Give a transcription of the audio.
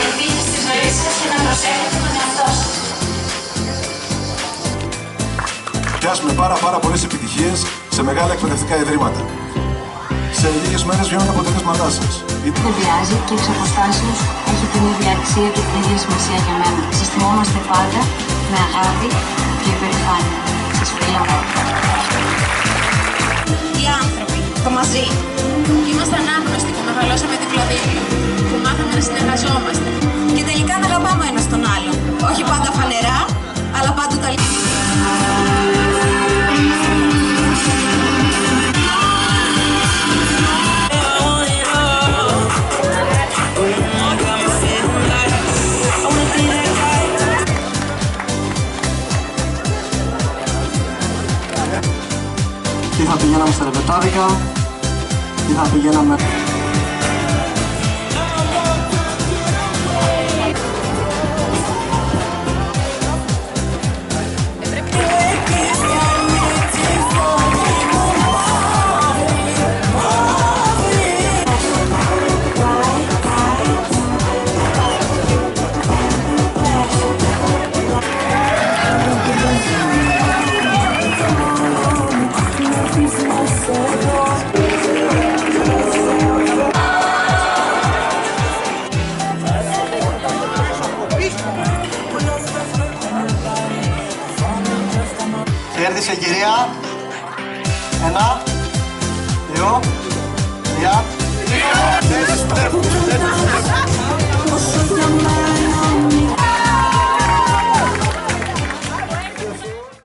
Ελπίζω στη ζωή σας και να προσέχετε τον εαυτό σας. Πιάσουμε πάρα πολλές επιτυχίες σε μεγάλα εκπαιδευτικά ιδρύματα. Σε λίγες μέρες βγαίνουν τα αποτελέσματά σας. Δεν πειράζει και εξ αποστάσεως έχει την ίδια αξία και την ίδια σημασία για μένα. Σας θυμόμαστε πάντα με αγάπη και υπερηφάνεια. Σας φιλώ. Οι άνθρωποι, το μαζί. Ήμασταν άγνωστοι που μεγαλώσαμε διπλα-δίπλα, που μάθαμε να συνεργαζόμαστε και τελικά να αγαπάμε ένας τον άλλον. Όχι πάντα φανερά, αλλά πάντοτε αλήθεια. Τι θα πηγαίναμε στα ρεπετάδικα, τι θα πηγαίναμε... Κέρδισε κυρία. 1, 2, 3.